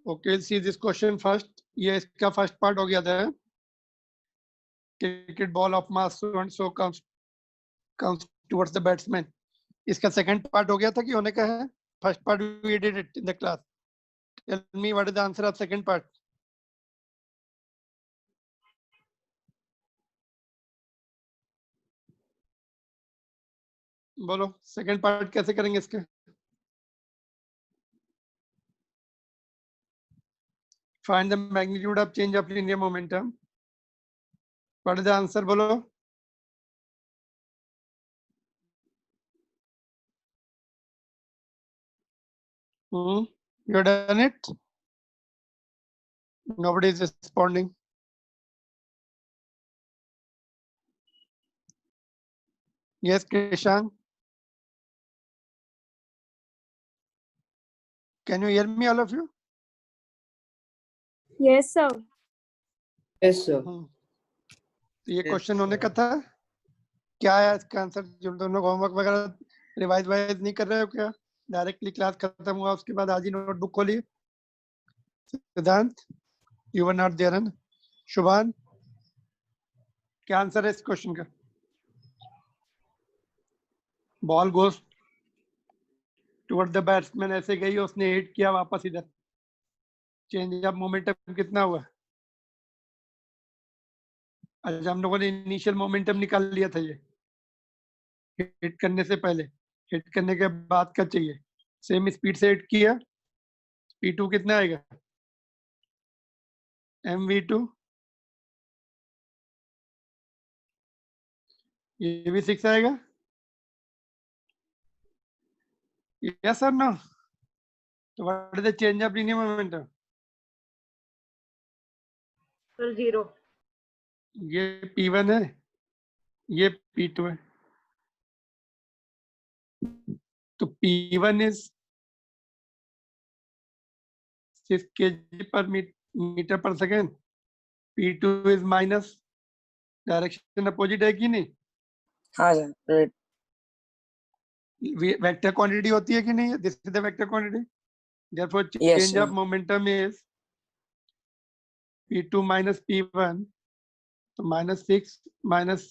Okay, we'll see this question first. ये इसका first part हो गया था. Cricket ball of mass so and so comes towards the batsman. इसका second part हो गया था कि होने का है. First part we did it in the class. Tell me what is the answer of second part. बोलो सेकंड पार्ट कैसे करेंगे इसके. Find the magnitude of change of linear momentum. What is the answer? बोलो. You done it? Nobody is responding. Yes, Krishan. Can you hear me, all of you? Yes, sir. Yes, sir. तो ये question होने का था. क्या है इसका answer? जो दोनों होमवर्क वगैरह रिवाइज नहीं कर रहे हो क्या? डायरेक्टली क्लास खत्म हुआ उसके बाद आज ही नोटबुक खोली. Siddhant, you were not there. Shubhan, क्या आंसर है इस क्वेश्चन का? Ball goes toward the batsman, ऐसे गई उसने हिट किया वापस इधर. चेंज ऑफ मोमेंटम कितना हुआ? अच्छा, हम लोगों ने इनिशियल मोमेंटम निकाल लिया था. ये हिट करने से पहले, हिट करने के बाद का चाहिए. सेम स्पीड से हिट किया. P2 कितना आएगा? MV2 ये भी 6 आएगा. यस और नो? तो what is the change of linear momentum? Sir, 0. ये P1 है, ये P2 है. तो P1 is 6 kg per metre पर second. P2 is minus, direction opposite है कि नहीं? हाँ सर, राइट. वेक्टर क्वांटिटी होती है कि नहीं? This is the vector quantity. Therefore Yes, change of sir. Momentum is P2 minus P1. तो -6 minus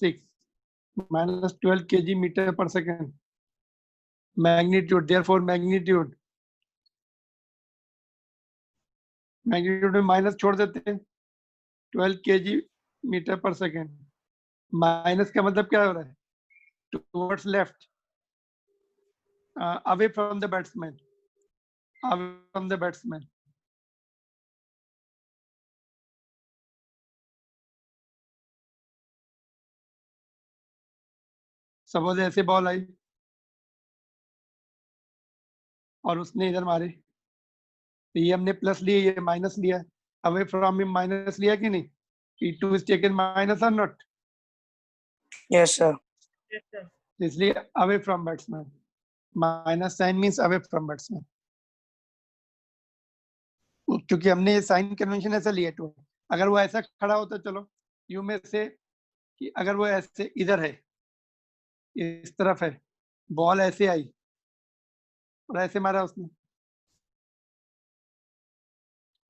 12 kg मीटर पर सेकेंड. मैग्नीट्यूड, देयरफॉर मैग्नीट्यूड में माइनस छोड़ देते हैं. 12 kg मीटर पर सेकेंड. माइनस का मतलब क्या हो रहा है? Towards left, away from the batsman, away from the batsman. Suppose ऐसे बॉल आई और उसने इधर मारी, तो ये हमने प्लस लिया, ये माइनस लिया. अवे फ्रॉम में माइनस लिया कि नहीं? P2 is taken minus or not? Yes, sir. Yes, sir. इसलिए away from batsman. Minus sign means away from batsman. क्योंकि हमने ये साइन कन्वेंशन ऐसा लिया. तो अगर वो ऐसा खड़ा होता, चलो यू में से कि अगर वो ऐसे इधर है, इस तरफ है, बॉल ऐसे आई और ऐसे मारा उसने,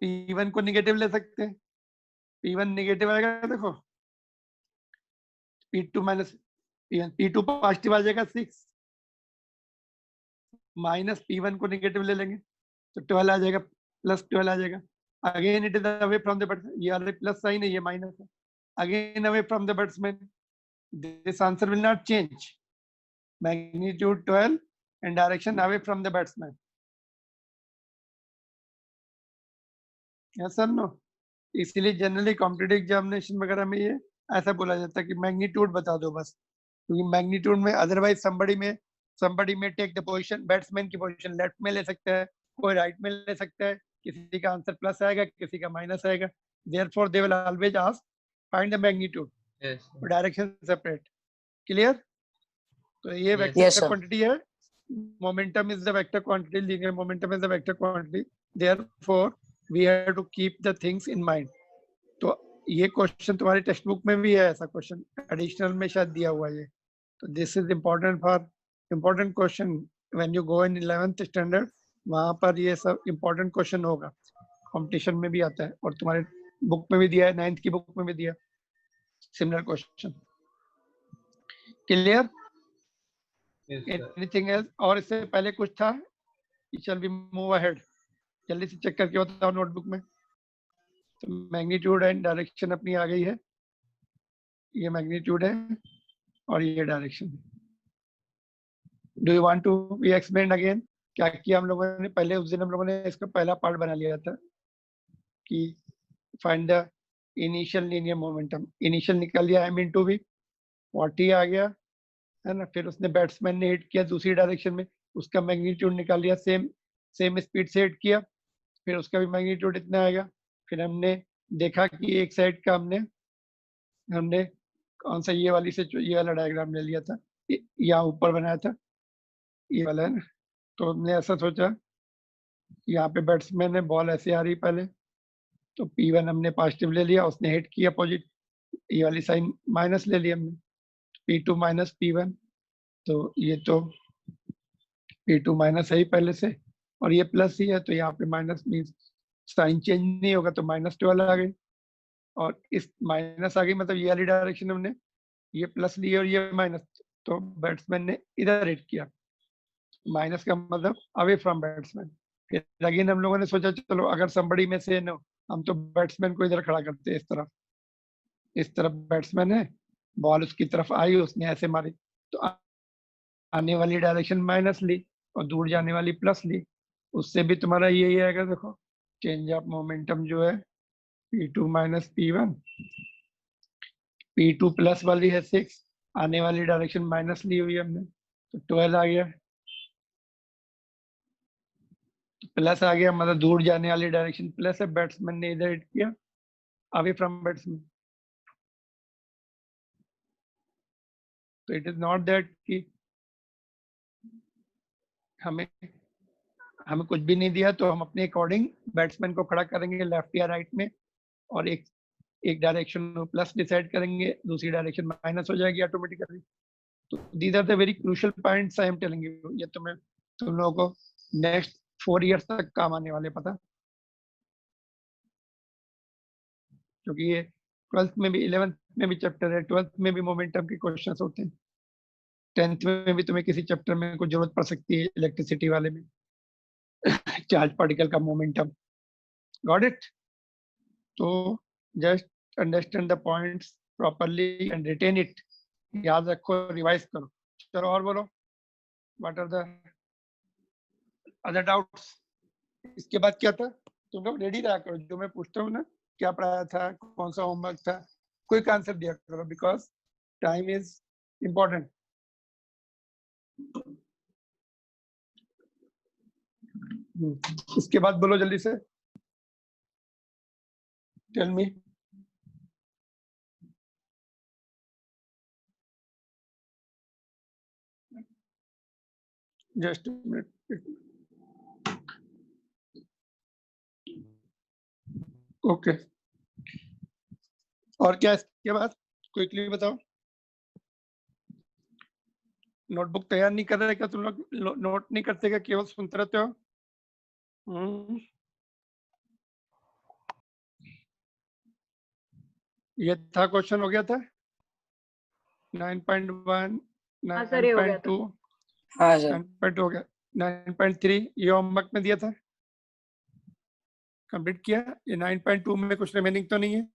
P1 को निगेटिव ले सकते हैं. P1 निगेटिव आएगा, देखो P2 माइनस P2 पॉजिटिव आ जाएगा 6, माइनस P1 को निगेटिव ले लेंगे तो 12 आ जाएगा, प्लस 12 आ जाएगा. Again it is away from the batsman. ये वाले प्लस साइन है, ये माइनस है. Again away from the batsman. This answer will not change. Magnitude 12 and direction away from the batsman. Yes और नो? इसीलिए जनरली कॉम्पिटिटिव एग्जामिनेशन वगैरह में ये ऐसा बोला जाता है कि मैग्नीट्यूड बता दो बस. क्योंकि मैग्नीट्यूड में अदरवाइज somebody में टेक द पोजीशन, बैट्समैन की पोजीशन लेफ्ट में ले सकता है, कोई राइट में ले सकता है. किसी का आंसर प्लस आएगा, किसी का माइनस आएगा. Therefore they will always ask find the magnitude. Direction separate. Clear? तो ये वेक्टर क्वांटिटी है. Momentum is the vector quantity, linear momentum is the vector quantity. Therefore we have to keep the things in mind. तो ये question तुम्हारी text book में भी है, ऐसा क्वेश्चन एडिशनल में शायद दिया हुआ है. तो this is important question when you go in 11th standard. वहां पर ये सब इम्पोर्टेंट क्वेश्चन होगा. कंपटीशन में भी आता है और तुम्हारे बुक में भी दिया है, 9th की बुक में भी दिया similar question. Clear? Anything else? और इससे पहले कुछ था? Shall we move ahead? जल्दी से चेक करके बताओ नोटबुक में। तो मैग्नीट्यूड एंड डायरेक्शन अपनी आ गई है, ये मैग्नीट्यूड है और ये direction. Do you want to be explain again? क्या किया हम लोगों ने पहले? उस दिन हम लोगों ने इसका पहला पार्ट बना लिया था कि find the initial linear momentum. Initial निकल लिया m इंटू वी, 40 आ गया है ना। फिर उसने बैट्समैन ने हिट किया दूसरी डायरेक्शन में, उसका मैग्नीट्यूड निकाल लिया, सेम स्पीड से हिट किया, फिर उसका भी मैग्नीट्यूड इतना आएगा। फिर हमने देखा कि एक साइड का हमने कौन सा, ये वाली से ये वाला डायग्राम ले लिया था, यहाँ ऊपर बनाया था ये वाला है ना। तो हमने ऐसा सोचा, यहाँ पे बैट्समैन है, बॉल ऐसे आ रही पहले, तो P1 हमने पॉजिटिव ले लिया, उसने हिट किया पॉजिटिव, ये वाली साइन माइनस ले लिया हमने, P2 माइनस P1। तो ये तो P2 माइनस है ही पहले से और ये प्लस ही है, तो यहाँ पे माइनस मीन्स साइन चेंज नहीं होगा, तो -12 आ गई। और इस माइनस आ गई मतलब ये वाली डायरेक्शन हमने ये प्लस ली और ये माइनस, तो बैट्समैन ने इधर हिट किया, माइनस का मतलब अवे फ्रॉम बैट्समैन। फिर अगेन हम लोगों ने सोचा चलो अगर somebody में से नो, हम तो बैट्समैन को इधर खड़ा करते हैं, इस तरफ बैट्समैन है, बॉल उसकी तरफ आई, उसने ऐसे मारी, तो आने वाली डायरेक्शन माइनस ली और दूर जाने वाली प्लस ली, उससे भी तुम्हारा यही आएगा। देखो चेंज ऑफ मोमेंटम जो है P2 minus P1, P2 plus वाली है 6, आने वाली डायरेक्शन माइनस ली हुई है हमने, तो 12 आ गया। प्लस आ गया मतलब दूर जाने वाली डायरेक्शन प्लस है, बैट्समैन ने इधर हिट किया, अवे फ्रॉम बैट्समैन। तो इट इज नॉट दैट कि हमें कुछ भी नहीं दिया तो हम अपने अकॉर्डिंग बैट्समैन को खड़ा करेंगे लेफ्ट या राइट में, और एक डायरेक्शन प्लस डिसाइड करेंगे, दूसरी डायरेक्शन माइनस हो जाएगी ऑटोमेटिकली। तो these are the very crucial points I am telling you. ये तुम लोगों को नेक्स्ट 4 इयर्स तक काम आने वाले, पता, क्योंकि ये 12th में भी 11th में भी चैप्टर है, 12th में भी मोमेंटम के क्वेश्चंस होते हैं, 10th में भी तुम्हें किसी चैप्टर में कुछ जरूरत पड़ सकती है इलेक्ट्रिसिटी वाले में, चार्ज पार्टिकल का मोमेंटम। Got it? तो just understand the points properly and retain it, याद रखो, रिवाइज करो। चलो और बोलो, what are the other doubts? इसके बाद क्या था? तुम लोग रेडी रहा करो, जो मैं पूछता हूँ ना, क्या पढ़ाया था, कौन सा होमवर्क था, क्विक आंसर दिया करो, बिकॉज टाइम इज इम्पोर्टेंट। इसके बाद बोलो जल्दी से, tell me. Just minute. Okay, और क्या इसके बाद? क्विकली बताओ। नोटबुक तैयार नहीं कर रहे क्या तुम लोग? नोट नहीं करते क्या, केवल सुनते रहते हो? ये था क्वेश्चन, हो गया था 9.1, हाँ सर, ये हो गया 9.2, हाँ सर 9.2 हो गया, 9.3 ये होमवर्क में दिया था, कंप्लीट किया। ये 9.2 में कुछ रिमेनिंग तो नहीं है?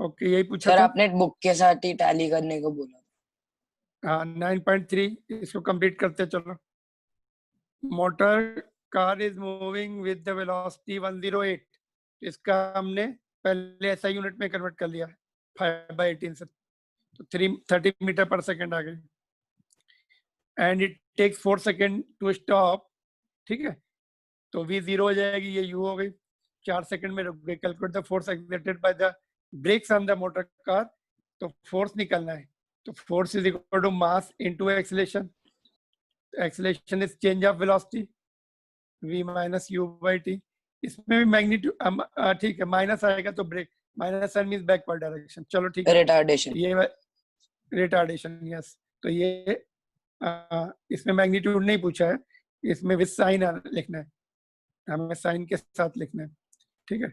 ओके, यही पूछा सर था। आपने बुक के साथ ही टैली करने को बोला। हाँ 9.3 इसको कंप्लीट करते चलो। Motor car is moving with the velocity 108, इसका हमने पहले ऐसा यूनिट में कन्वर्ट कर लिया 5/18 से, तो 30 मीटर पर सेकेंड आ गए, and it takes 4 second to stop. ठीक है, तो v0 हो जाएगी, ये u हो गई, 4 सेकंड में रुक गई। Calculate the force exerted by the brakes on the motor car, तो फोर्स निकलना है, तो force is equal to mass into acceleration, acceleration is change of velocity v minus u by t। इसमें भी मैग्नीट्यूड ठीक है, माइनस आएगा तो brake, minus sign means backward direction. चलो ठीक है, रिटार्डेशन। ये रिटार्डेशन, यस। तो ये इसमें मैग्नीट्यूड नहीं पूछा है, इसमें विद साइन लिखना है, हमें साइन के साथ लिखना है। ठीक है,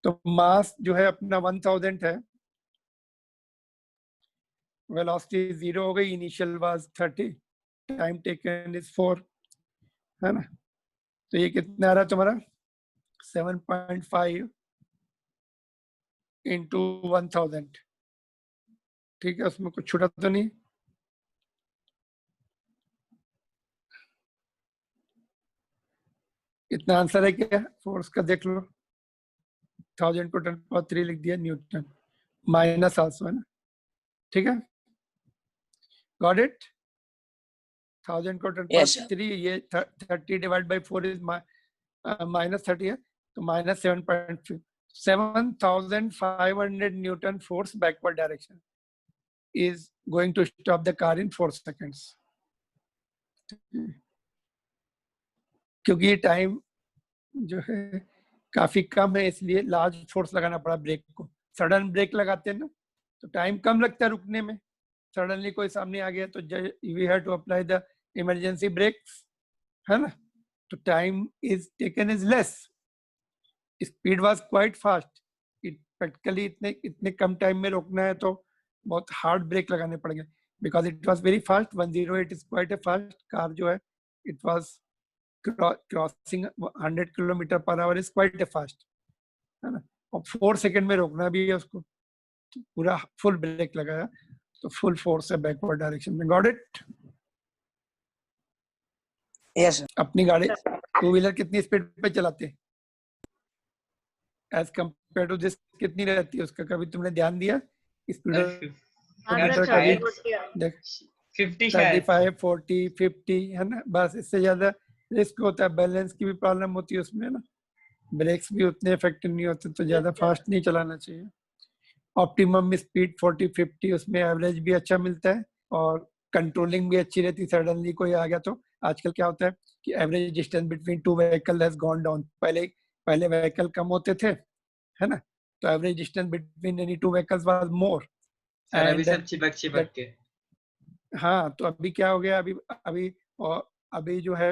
तो मास जो है अपना 1000 है, वेलोसिटी 0 हो गई, initial was 30, time taken is 4, है ना। तो ये कितना आ रहा है तुम्हारा 7.5 इंटू 1000, ठीक है, उसमें कुछ छूटा तो नहीं। इतना आंसर है क्या फोर्स का, देख लो, 1000 को 10 3 लिख दिया न्यूटन, माइनस आल्सो है ना, ठीक है, गॉट इट। 1000 को Yes, sir. 10 3, ये 30 डिवाइड बाई 4 इज -30 है, तो -7.5, 7500 Newton force backward direction is going to stop the car in 4 seconds. क्योंकि ये टाइम जो है काफी कम है, इसलिए लार्ज फोर्स लगाना पड़ा ब्रेक को। सडन ब्रेक लगाते हैं ना तो टाइम कम लगता है रुकने में, सडनली कोई सामने आ गया तो we have to apply the emergency brakes, है ना, तो time is taken is less, speed was quite fast, practically इतने इतने कम टाइम में रोकना है तो बहुत हार्ड ब्रेक लगाने पड़ेंगे, because it was very fast, 108 is quite a fast car जो है, it was crossing 100 kilometre per hour is quite a fast, है ना, और 4 सेकंड में रोकना भी है उसको, तो पूरा फुल ब्रेक लगाया, तो फुल फोर्स है बैकवर्ड डायरेक्शन में, गॉट इट। Yes, sir. अपनी गाड़ी टू व्हीलर कितनी स्पीड पे चलाते हैं एज कंपेयर टू दिस, कितनी रहती है उसका, कभी तुमने ध्यान दिया स्पीड आंसर कभी 30 देख 50 शायद 35 40 50, है ना, बस इससे ज्यादा रिस्क होता है, बैलेंस की भी प्रॉब्लम होती है उसमें ना, ब्रेक्स भी उतने इफेक्टिव नहीं होते, तो ज्यादा फास्ट नहीं चलाना चाहिए। ऑप्टिमम स्पीड 40 50, उसमें एवरेज भी अच्छा मिलता है और कंट्रोलिंग भी अच्छी रहती है, सडनली कोई आ गया तो आजकल क्या होता है कि average distance between two vehicle has gone down, पहले पहले व्हीकल कम होते थे, है ना, तो average distance between any two vehicles was more, sir अभी एंड सब चिपक के हाँ, तो अभी क्या हो गया, अभी अभी अभी जो है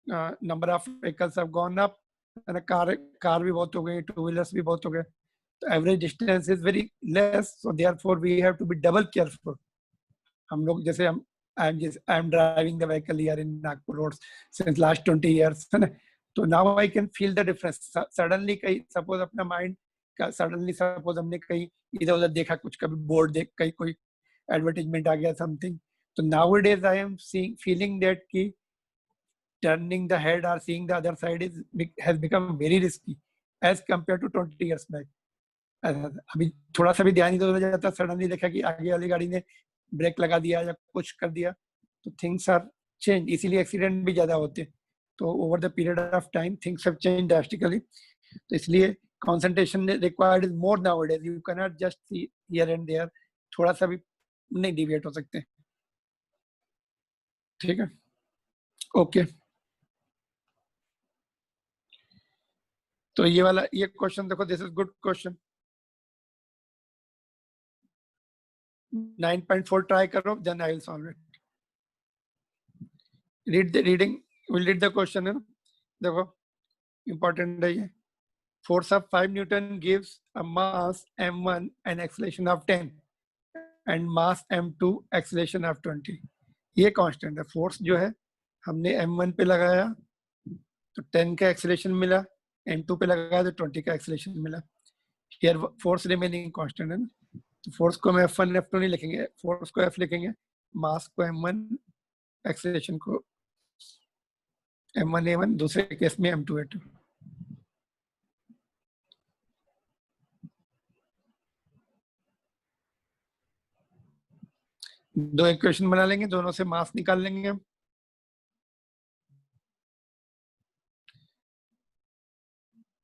number of vehicles have gone up, है ना, कार भी बहुत हो गई, टू व्हीलर्स भी बहुत हो गए, तो average distance is very less, so therefore we have to be double careful. हम लोग जैसे हम I am driving the vehicle here in Nagpur roads since last 20 years, है ना, तो now I can feel the difference. Suddenly कहीं suppose अपना mind का सडनली सपोज हमने कहीं इधर उधर देखा, कुछ कभी बोर्ड देख, कहीं कोई एडवर्टाइजमेंट आ गया समथिंग, तो nowadays I am feeling that ki turning the head or seeing the other side has become very risky as compared to 20 years back. अभी थोड़ा सा भी ध्यान इधर उधर जाता, सडनली देखा कि आगे वाली गाड़ी ने ब्रेक लगा दिया या कुछ कर दिया, तो थिंग्स आर चेंज, इसीलिए एक्सीडेंट भी ज्यादा होते हैं। तो over the period of time things have change drastically, तो इसलिए concentration required is more nowadays, you can not just see here and there, थोड़ा सा भी नहीं डिविएट हो सकते, ठीक है, ओके। तो ये वाला ये क्वेश्चन देखो, this is good question, 9.4 try करो, then I will solve it. Read the reading, will read the question, है ना, देखो इंपॉर्टेंट है ये। Force of 5 newton gives a mass m1 and acceleration of 10 and mass m2 acceleration of 20। ये constant है, force जो है हमने m1 पे लगाया तो 10 का एक्सेलरेशन मिला, m2 पे लगाया तो 20 का एक्सेलरेशन मिला, हियर फोर्स रिमेनिंग कांस्टेंट है ना, तो फोर्स को हम F1 F2 नहीं लिखेंगे, फोर्स को F लिखेंगे, मास को m1, एक्सेलरेशन को m1 a1, दूसरे केस में m2 a2। दो इक्वेशन बना लेंगे, दोनों से मास निकाल लेंगे हम,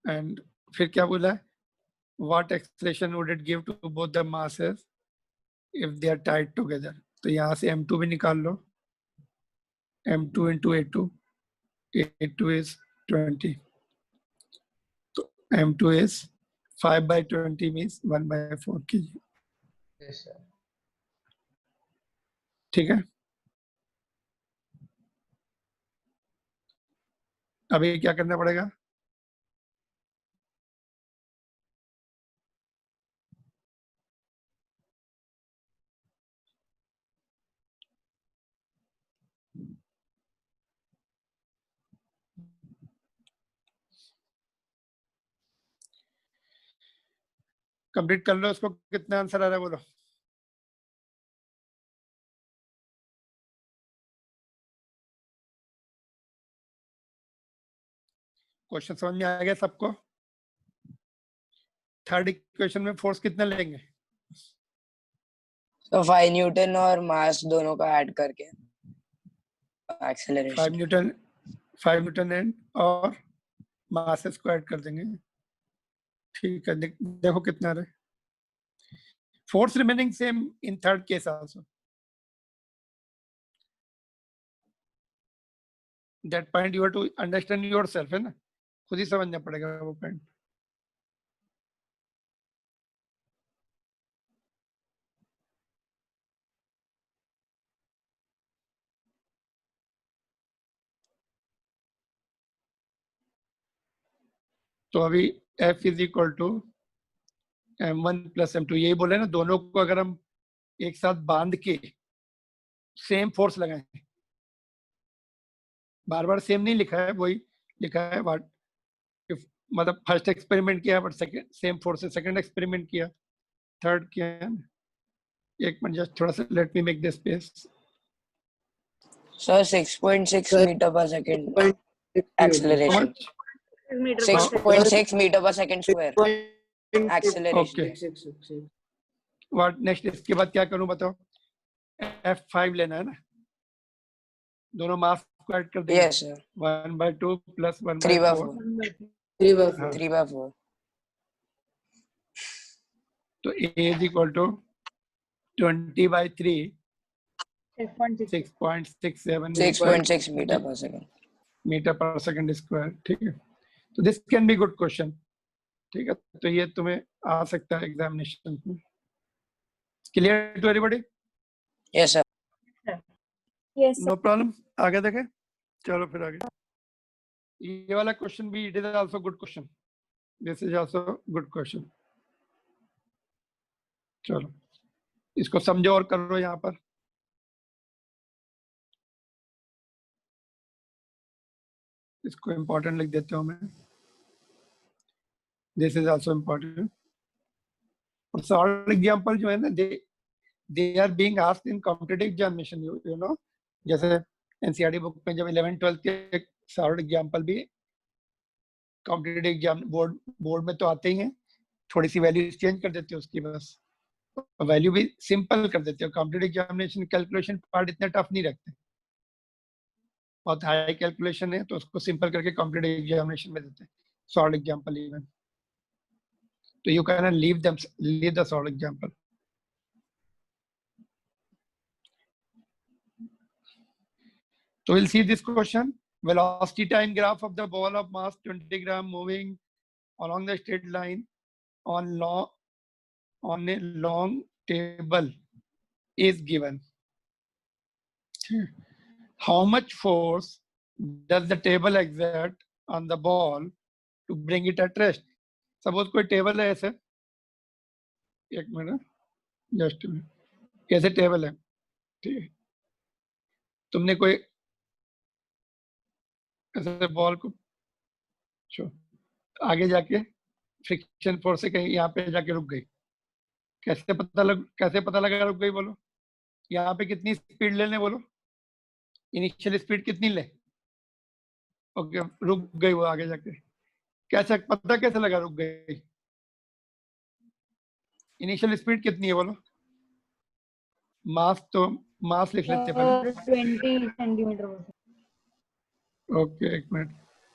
एंड फिर क्या बोला है, what acceleration would it give to both the masses if they are tied together। तो यहाँ से m2 भी निकाल लो, m2 into a2, a2 is 20, तो m2 is 5/20 means 1/4 kg, yes sir ठीक है। अभी क्या करना पड़ेगा, कंप्लीट कर लो उसको, कितना आंसर आ रहा है बोलो। क्वेश्चन समझ में आ गया सबको? थर्ड इक्वेशन में फोर्स कितना लेंगे? तो 5 न्यूटन और मास दोनों का ऐड करके 5 एक्सेलरेशन। न्यूटन, 5 न्यूटन एंड और मास को ऐड कर देंगे। ठीक है, देखो कितना रहे। Force remaining same in third case also. That point you have to understand yourself, है ना, खुद ही समझना पड़ेगा वो पॉइंट। तो अभी F is equal to m1 plus m2, यही बोले ना, दोनों को अगर हम एक साथ बांध के सेम फोर्स लगाएं, बार बार सेम नहीं लिखा है, वही लिखा है व्हाट इफ, मतलब फर्स्ट एक्सपेरिमेंट किया बट सेकंड सेम फोर्स से सेकंड एक्सपेरिमेंट किया, थर्ड किया है। एक मिनट, जस्ट थोड़ा सा let me make this space. Sir 6.6 meter per second acceleration, meter per 6.6 meter per second square acceleration. Okay, what next, इसके बाद क्या करूं बताओ? F5 लेना है ना, दोनों मास को ऐड कर देंगे। Yes sir, 1/2 plus 3/4 1/4। 3/4 तो A is equal to 20/3, 6.67 6.6 meter per second. Meter per second square. ठीक है, तो this can be good question. ठीक है, तो ये तुम्हें आ सकता है एग्जामिनेशन में। Clear to everybody? Yes sir. Yes no problem. आगे देखें, चलो फिर आगे। ये वाला क्वेश्चन भी, it is also good question, this is also good question. चलो इसको समझो और करो यहाँ पर। इसको इम्पोर्टेंट लिख देता हूँ मैं, दिस इज आल्सो इम्पोर्टेंट। और सॉल्व एग्जांपल जो है ना, they are being asked in competitive examination, you know, जैसे एनसीईआरटी बुक में जब 11 12 के सॉल्व एग्जांपल भी कॉम्पिटिटिव एग्जाम बोर्ड में तो आते ही हैं, थोड़ी सी वैल्यू चेंज कर देते हो उसकी, बस वैल्यू भी सिंपल कर देते हो। कॉम्पिटिटिव एग्जामिनेशन कैलकुलेशन पार्ट इतना टफ नहीं रखते, बहुत हाई कैलकुलेशन है तो उसको सिंपल करके कॉम्पिटिटिव एग्जामिनेशन में देते हैं सॉल्व एग्जांपल इवन। तो you can leave the solve example. So we'll see this question. Velocity time graph of the ball of mass 20 gram moving along the straight line on a long table is given. How much force does the table exert on the ball to bring it at rest? Suppose कोई table है ऐसे, एक minute, just कैसे table है, ठीक है, तुमने कोई ऐसे बॉल को आगे जाके फ्रिक्शन फोर्स से कहीं यहाँ पे जाके रुक गई, कैसे पता लगा रुक गई बोलो? यहाँ पे कितनी स्पीड लेने बोलो, इनिशियल स्पीड कितनी ले? ओके, रुक गई वो आगे जाके, कैसे पता कैसे लगा रुक गई? इनिशियल स्पीड कितनी है बोलो? मास लिख लेते हैं पहले। 20 सेंटीमीटर। ओके एक मिनट,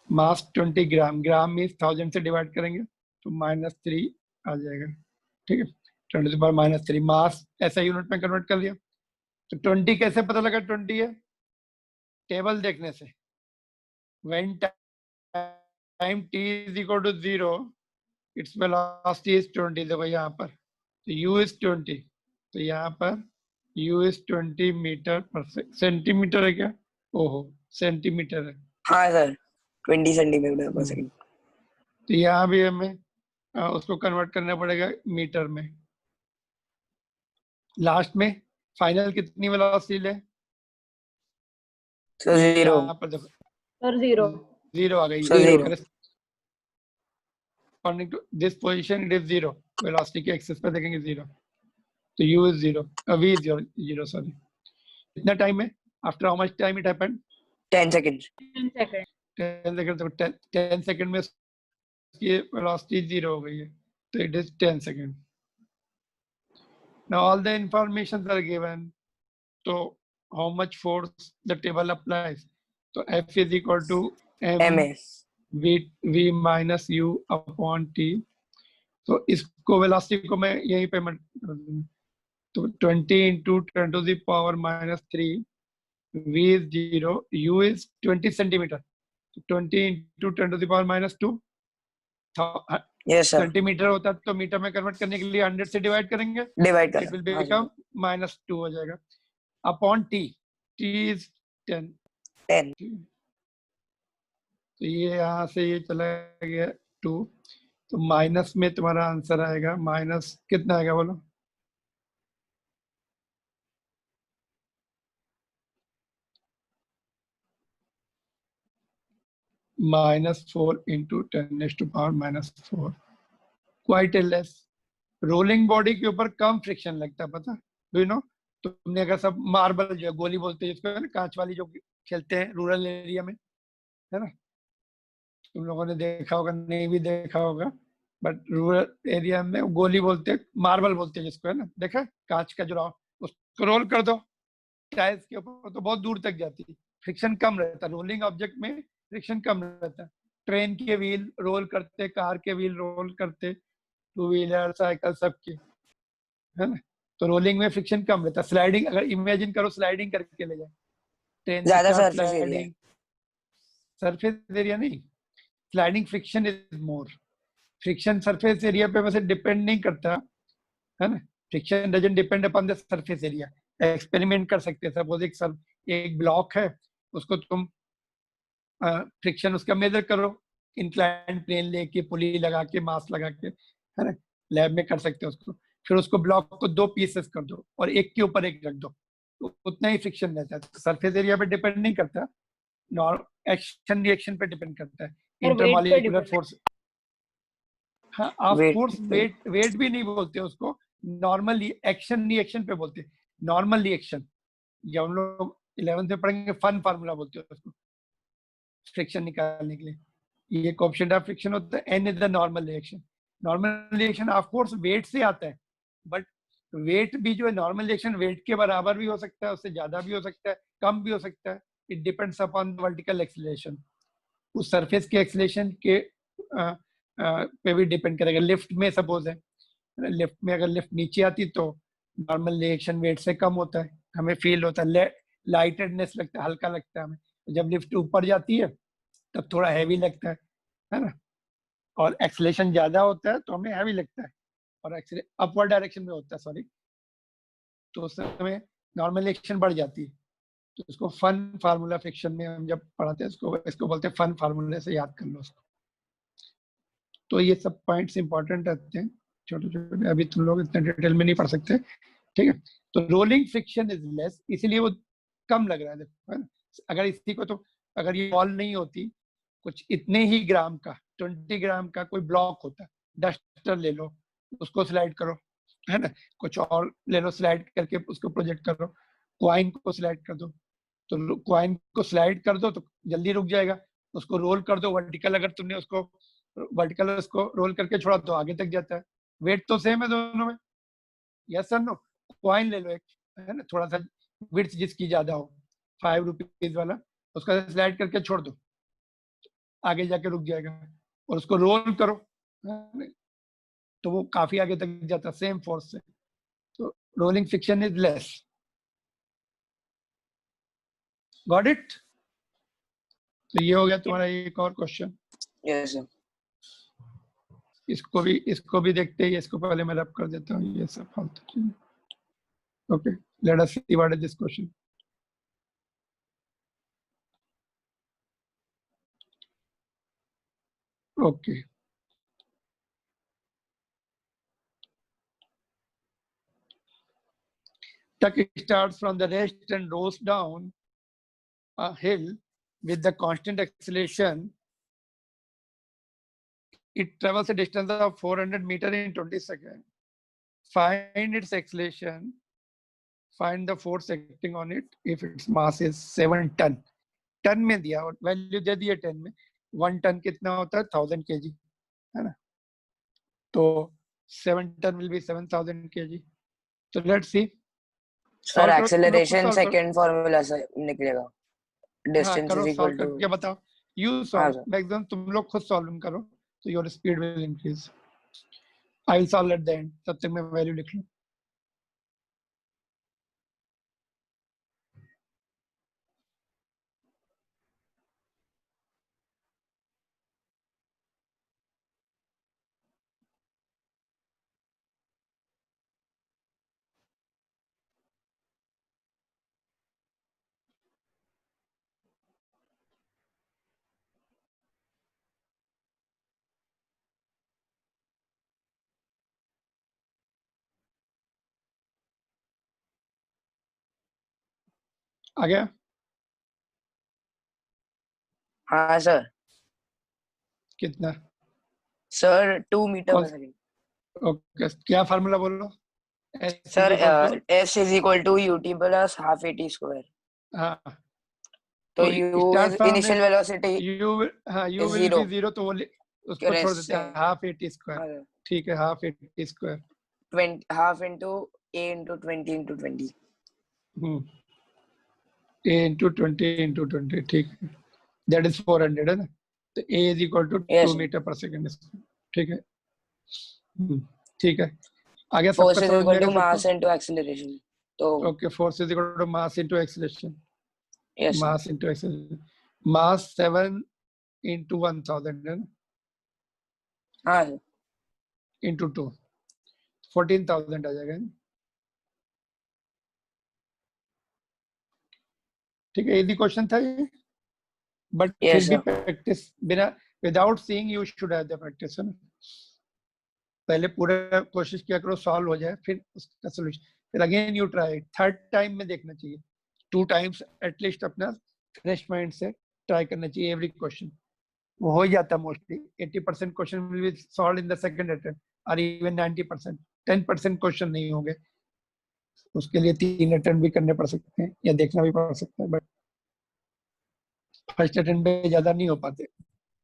मास 20 ग्राम, ग्राम मीन्स 1000 से डिवाइड करेंगे तो -3 आ जाएगा। ठीक है, 10⁻³ मास ऐसा यूनिट में कन्वर्ट कर लिया। तो 20 कैसे पता लगा 20 है? टेबल देखने से। When time t is equal to 0, its velocity is 20। देखो यहाँ पर तो u is 20, तो यहाँ पर u is 20 मीटर पर सेंटीमीटर है क्या? ओहो, सेंटीमीटर है। हाँ सर, 20 सेंटीमीटर पर सेकंड। तो यहाँ भी हमें उसको कन्वर्ट करना पड़ेगा मीटर में। लास्ट में फाइनल कितनी वेलोसिटी ले? सर 0। यहाँ पर देखो सर 0। 0 आ गई। Sir 0। corresponding to this position it is 0, velocity के axis पे देखेंगे 0, तो u is 0, v is 0, sorry. कितना time है? After how much time it happened? 10 seconds. 10 seconds. 10 seconds, तो 10 second में ये velocity 0 हो गई है, तो it is 10 seconds. Now all the informations are given. So how much force the table applies? So F is equal to MA. v minus u upon t. तो इसको velocity को मैं यहीं पे मत तो 20 into 10 to the power minus 3, v is 0, u is 20 centimeter. So 20 into 10 to the power minus 2. Yes, sir. Centimetre होता तो मीटर में कन्वर्ट करने के लिए 100 से डिवाइड करेंगे, Divide इट विल कर. बिकम -2 हो जाएगा अपॉन टी. T is 10. 10. तो ये यहाँ से ये चला गया 2, तो माइनस में तुम्हारा आंसर आएगा माइनस कितना आएगा बोलो? -4 into 10⁻⁻4. Quite less. Rolling body के ऊपर कम फ्रिक्शन लगता है, पता? Do you know? तुमने अगर सब मार्बल जो गोली बोलते हैं जिसको, है ना, कांच वाली जो खेलते हैं रूरल एरिया में, है ना, तुम लोगों ने देखा होगा, नहीं भी देखा होगा, बट रूरल एरिया में गोली बोलते हैं, मार्बल बोलते हैं जिसको, है ना, देखा कांच का जो उसको रोल कर दो टाइल्स के ऊपर तो बहुत दूर तक जाती है, फ्रिक्शन कम रहता है. रोलिंग ऑब्जेक्ट में फ्रिक्शन कम रहता है. ट्रेन के व्हील रोल करते, कार के व्हील रोल करते, टू व्हीलर साइकिल सबके, है ना, तो रोलिंग में फ्रिक्शन कम रहता है. स्लाइडिंग अगर इमेजिन करो स्लाइडिंग करके ले जाए ट्रेन, ज्यादा सरफेस एरिया. सरफेस एरिया नहीं, sliding friction is more. Friction surface area पे वैसे डिपेंड नहीं करता, है ना. Friction doesn't depend upon the surface area. Experiment कर सकते हैं. सपोज एक ब्लॉक है, उसको तुम फ्रिक्शन उसका मेजर करो, इंक्लाइंड प्लेन लेके, पुली लगा के, मास लगा के, है ना, लैब में कर सकते हो उसको. फिर उसको ब्लॉक को 2 पीसेस कर दो और एक के ऊपर एक रख दो, तो उतना ही फ्रिक्शन रहता है. सरफेस एरिया पे डिपेंड नहीं करता, एक्शन रिएक्शन पे डिपेंड करता है, इंटरमॉलिक्यूलर फोर्स. हाँ, ऑफ कोर्स वेट भी नहीं बोलते उसको, नॉर्मल एक्शन रिएक्शन पे बोलते हैं. नॉर्मल रिएक्शन जब हम लोग 11th में पढ़ेंगे, फन फार्मूला बोलते हैं उसको फ्रिक्शन निकालने के लिए. ये कोएफिशिएंट ऑफ फ्रिक्शन होता है, n is the normal reaction. Normal reaction of course weight से आता है, बट वेट भी जो है नॉर्मल रिएक्शन वेट के बराबर भी हो सकता है, उससे ज्यादा भी हो सकता है, कम भी हो सकता है. It depends upon vertical acceleration. उस सरफेस के एक्सीलरेशन के पे भी डिपेंड करेगा. लिफ्ट में सपोज है, लिफ्ट में अगर लिफ्ट नीचे आती तो नॉर्मल रिएक्शन वेट से कम होता है, हमें फील होता है, लाइटेडनेस लगता है, हल्का लगता है हमें. जब लिफ्ट ऊपर जाती है तब थोड़ा हैवी लगता है ना, और एक्सीलरेशन ज्यादा होता है तो हमें हैवी लगता है, और अपवर्ड डायरेक्शन में होता है, सॉरी, तो उस समय नॉर्मल रिएक्शन बढ़ जाती है. तो इसको फन फार्मूला फ्रिक्शन में हम जब पढ़ाते हैं इसको बोलते हैं फन फार्मूले से याद कर लो उसको. तो ये सब पॉइंट्स इंपॉर्टेंट रहते हैं, छोटे छोटे, अभी तुम लोग इतने डिटेल में नहीं पढ़ सकते, ठीक है. तो रोलिंग फ्रिक्शन इज लेस, इसलिए वो कम लग रहा है, देखो, है ना. अगर इसी को, तो अगर ये बॉल नहीं होती, कुछ इतने ही ग्राम का, 20 ग्राम का कोई ब्लॉक होता, डस्टर ले लो, उसको स्लाइड करो, है ना, कुछ और ले लो, स्लाइड करके उसको प्रोजेक्ट करो, क्वाइन को स्लाइड कर दो, तो क्वाइन को स्लाइड कर दो तो जल्दी रुक जाएगा. उसको रोल कर दो वर्टिकल, अगर तुमने उसको वर्टिकल उसको रोल करके छोड़ा तो आगे तक जाता है. वेट तो सेम है दोनों में, यस सर नो. क्वाइन ले लो एक, है ना, थोड़ा सा विड्थ जिसकी ज्यादा हो, 5 रुपीज वाला, उसका स्लाइड करके छोड़ दो, आगे जाके रुक जाएगा. और उसको रोल करो तो वो काफी आगे तक जाता है सेम फोर्स से. तो rolling friction is less. Got it? तो ये हो गया तुम्हारा एक और क्वेश्चन. Yes sir. इसको भी देखते ही, इसको पहले मैं रब कर देता हूँ, ये सब फालतू चीजें. Okay, let us see what is this question. Okay, Tuck starts from the rest and rolls down a hill with the constant acceleration It travels a distance of 400 meter in 20 seconds. Find its acceleration. Find the force acting on it if its mass is 7 ton. Ton में दिया और value दे दिए 10 में. 1 ton कितना होता है? 1000 kg, है ना? तो 7 ton will be 7000 kg. So let's see. Sir Solve करो, तुम लोग खुद एक्सेलरेशन solve करो. सेकंड फार्मूला से निकलेगा. हाँ डिस्टेंस करो, इज सॉल्व इक्वल टू. करके बताओ. यू हाँ सॉल्व सर. मैक्सिमम, तुम लोग खुद सॉल्व करो तो your speed will increase. I will solve at the end. तब तक मैं वैल्यू लिख लूं. आ गया? हाँ सर. कितना? सर 2 मीटर कौन? पर सेकंड. ओके, क्या फार्मूला बोलो? S is sir equal to, S is equal to U T plus half A T square. हाँ तो तो you start from initial velocity U, हाँ you will zero. Be zero, तो वो उसको छोड़ देते हैं. Half A T square. हाँ. ठीक है, half A T square. 20 half into a into 20 into 20. A into 20 ठीक है. दैट इज 400, है ना? तो A is equal to Yes, 2 sir. Metre पर सेकेंड. ठीक है. ठीक है. आगे फोर्स सबका इज समझ में इक्वल आ टू गया सबको? Mass into acceleration. तो okay, force is equal to mass into acceleration. Yes sir. Mass into acceleration. Mass 7 into 1000 है ना? हाँ सर. इंटू 2 14,000 आ जाएगा. ठीक है, इजी क्वेश्चन था ये, बट Yes, फिर भी sir. प्रैक्टिस बिना, without seeing you should have the practice, है ना? पहले पूरा कोशिश किया करो, सॉल्व हो जाए, फिर उसका सोल्यूशन, फिर again you try. Third time में देखना चाहिए. 2 टाइम्स एटलीस्ट अपना फ्रेश माइंड से ट्राई करना चाहिए एवरी क्वेश्चन. वो हो जाता है mostly. 80% question will be solve in the second attempt, और इवन 90%. 10% क्वेश्चन नहीं होंगे, उसके लिए 3 अटेम्प्ट भी करने पड़ सकते हैं या देखना भी पड़ सकता है, बट फर्स्ट अटेम्प्ट में ज्यादा नहीं हो पाते.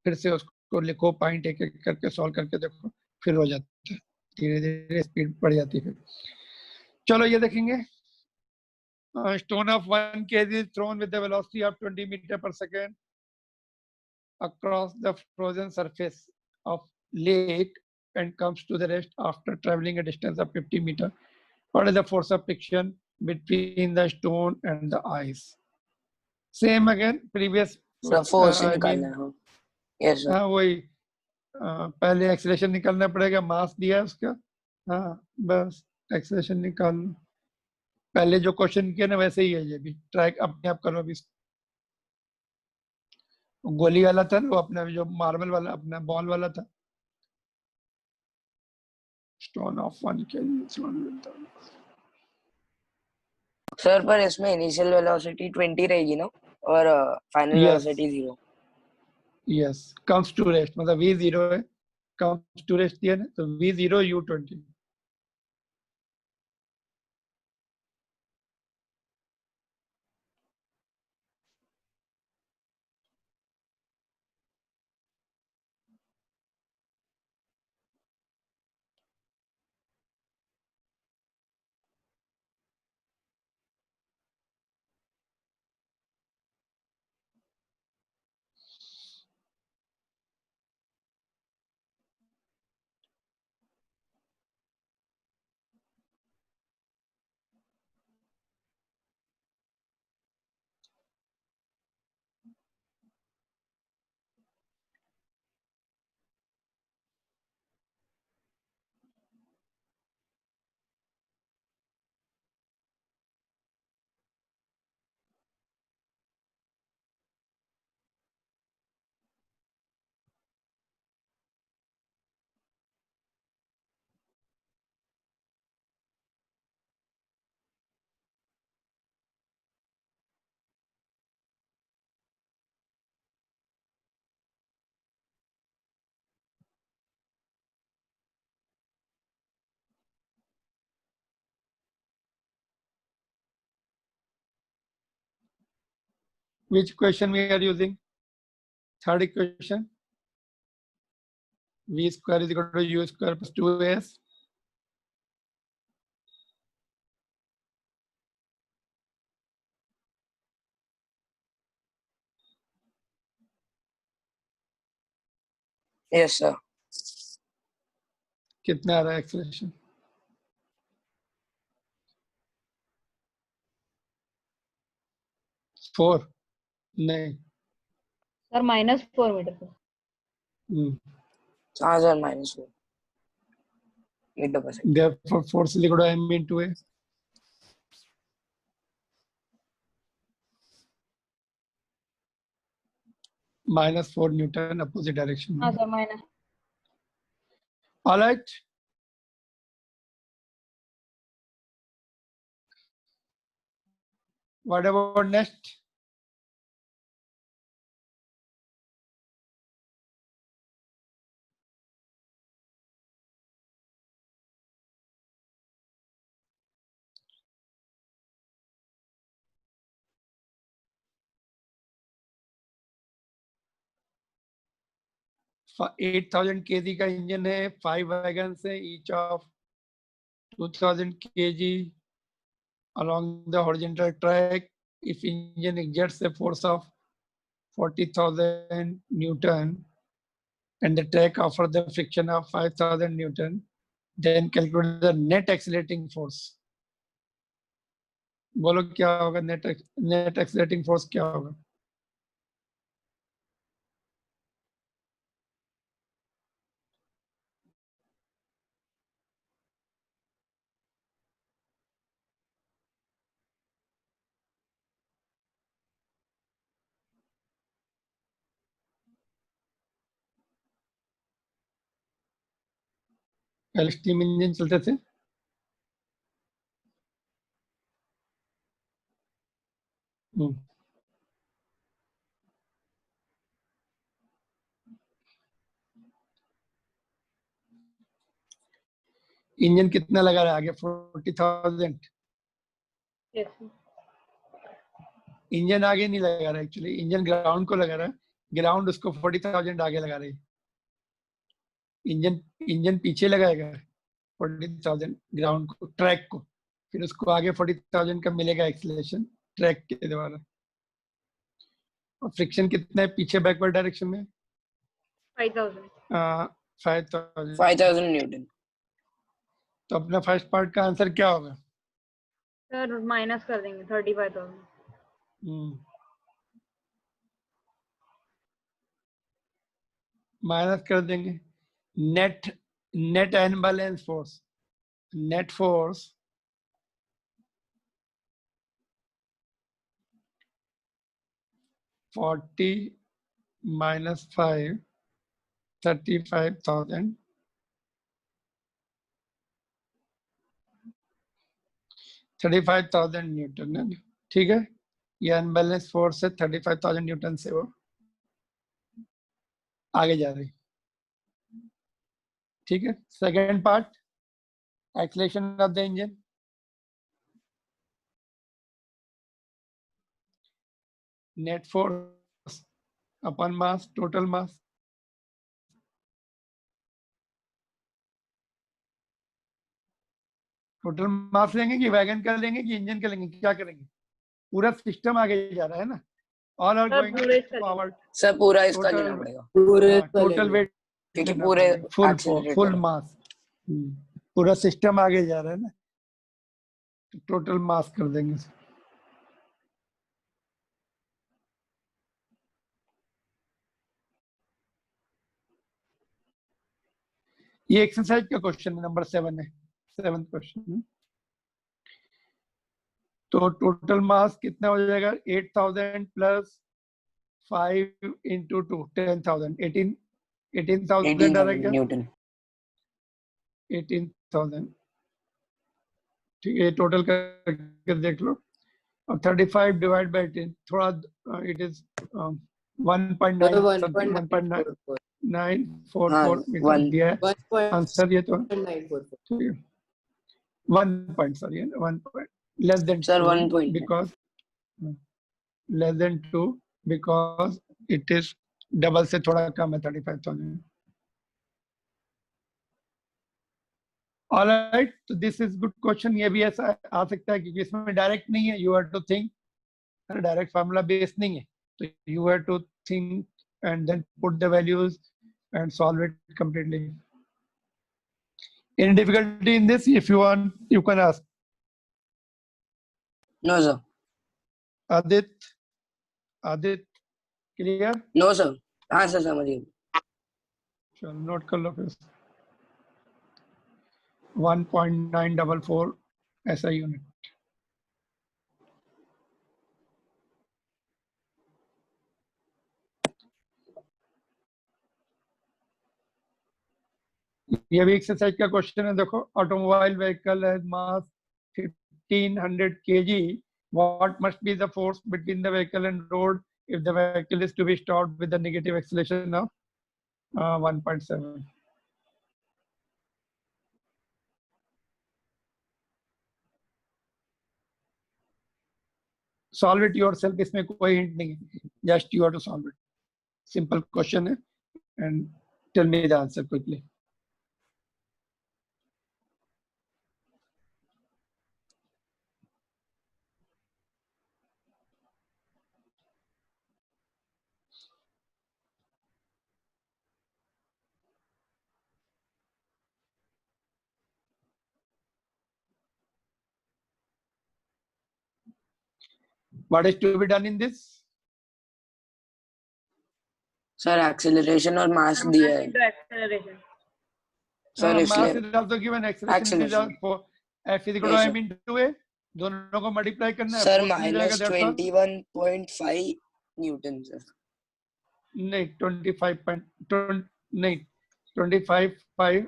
फिर से उसको लिखो, पॉइंट एक एक करके सॉल्व करके देखो, फिर हो जाता है. धीरे धीरे स्पीड बढ़ जाती है. चलो ये देखेंगे. Stone of 1 kg is thrown with the velocity of 20 meter per second across the frozen surface of lake and comes to the rest after traveling a distance of 50 meter. What is the force of friction between the stone and the ice? Same again, previous. Sir force I निकालना mean, है. Yes sir. हाँ वही. पहले acceleration निकालना पड़ेगा, मास दिया है उसका. हाँ बस एक्सेलरेशन निकाल लो. पहले जो क्वेश्चन किया ना वैसे ही है ये भी. ट्राई अपने आप करो अभी. गोली वाला था ना वो, अपना जो मार्बल वाला अपना बॉल वाला था. Stone of 1 kg. सर पर इसमें इनिशियल वेलोसिटी 20 रहेगी ना, और final Yes, velocity 0. yes. Comes to rest मतलब v0 है. Comes to rest दिया ना, तो v0 u20. Which equation we are using? Third equation. V square is equal to U square plus 2AS. Yes, sir. कितना आ रहा है acceleration? Four नहीं sir -4 metre पर हाँ sir, -4 metre per second. therefore force is equal to m into a. -4 Newton opposite direction. हाँ sir minus. All right. What about next? For 8000 kg का engine है, 5 wagons है, each of 2000 kg along the horizontal track. If engine exerts a force of 40,000 Newton and the track offers the friction of 5,000 Newton, then calculate the net accelerating force. बोलो क्या होगा? net accelerating force क्या होगा? पहले steam engine चलते थे, engine कितना लगा रहा है आगे? 40,000. Yes sir. इंजन आगे नहीं लगा रहा, एक्चुअली इंजन ग्राउंड को लगा रहा है, ग्राउंड उसको 40,000 आगे लगा रही है. इंजन पीछे लगाएगा 40,000 ग्राउंड को, ट्रैक को, फिर उसको आगे 40,000 का मिलेगा एक्सीलरेशन ट्रैक के द्वारा. और फ्रिक्शन कितना है पीछे बैकवर्ड डायरेक्शन में? 5000. 5,000. 5000 न्यूटन. तो अपना फर्स्ट पार्ट का आंसर क्या होगा? सर माइनस कर देंगे 35,000. माइनस कर देंगे. Net unbalance force, net force -40 -5 35,000. 35,000 Newton है. ठीक है, ये अनबैलेंस फोर्स है. 35,000 न्यूटन से वो आगे जा रही. ठीक है. Second part, acceleration of the engine. Net force upon mass, total mass. Total mass लेंगे कि वैगन का लेंगे कि इंजन का लेंगे, क्या करेंगे? पूरा सिस्टम आगे जा रहा है ना, ऑल आर सर गोइंग पूरे इसका फॉरवर्ड. सर पूरा इसका Total- लेना पड़ेगा टोटल वेट क्योंकि पूरे फुल accelerator है. मास. पूरा सिस्टम आगे जा रहा है ना, टोटल मास कर देंगे. ये एक्सरसाइज का क्वेश्चन है, नंबर 7 है, 7th क्वेश्चन. तो टोटल मास कितना हो जाएगा? 8,000 प्लस 5 इंटू 2 10,000. 18,000 आ रहा है क्या? न्यूटन. 18,000. ठीक है, टोटल करके देख लो. और 35 डिवाइड बाय 10, थोड़ा इट इज 1.9 something, 1.944 मीटर दिया है आंसर. ये तो ठीक है, 1 point, sorry, 1 point less than Sir, 2, 1 point. because less than 2 because it is double से थोड़ा कम है 35,000. All right, so this is good question. ये भी ऐसा आ सकता है क्योंकि इसमें डायरेक्ट नहीं है. You have to think. Direct formula base नहीं है, तो you have to think and then put the values and solve it completely. Any difficulty in this? If you want, you can ask. No, sir. Adit, clear? No, sir. हाँ sir समझ गया. चलो note कर लो फिर. 1.944 ऐसा unit. ये भी exercise का क्वेश्चन है. देखो, automobile vehicle has mass 1500 kg. What must be the force between the vehicle and road if the vehicle is to be stopped with a negative acceleration of 1.7? Solve it yourself. इसमें कोई hint नहीं है. Just you have to solve it. Simple question है, and tell me the answer quickly. What is to be done in this? Sir acceleration और मास दिया है. into acceleration. Sir Mass इसलिए is also given. Acceleration is Acceleration. for F is equal to Yes, m sir. into a. दोनों को multiply करना है. Sir force मिल जाएगा, minus that's all. 21.5 Newton sir. नहीं 25 नहीं 25.5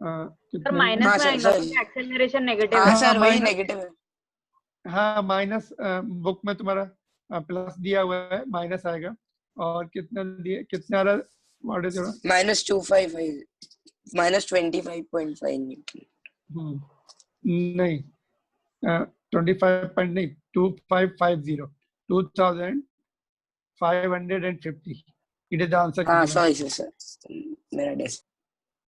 सर कितने? माइनस हाँ, में सर, आएगा सर. क्योंकि एक्सेलरेशन नेगेटिव हाँ है. सर वही minus- नेगेटिव है. हाँ माइनस बुक में तुम्हारा प्लस दिया हुआ है, माइनस आएगा. और कितना दिए, कितना आ रहा? What is your? Minus 255 minus 25.5 Newton. नहीं 25 नहीं 2550 2550. It is the answer. हाँ सॉरी सर मेरा डेस्क.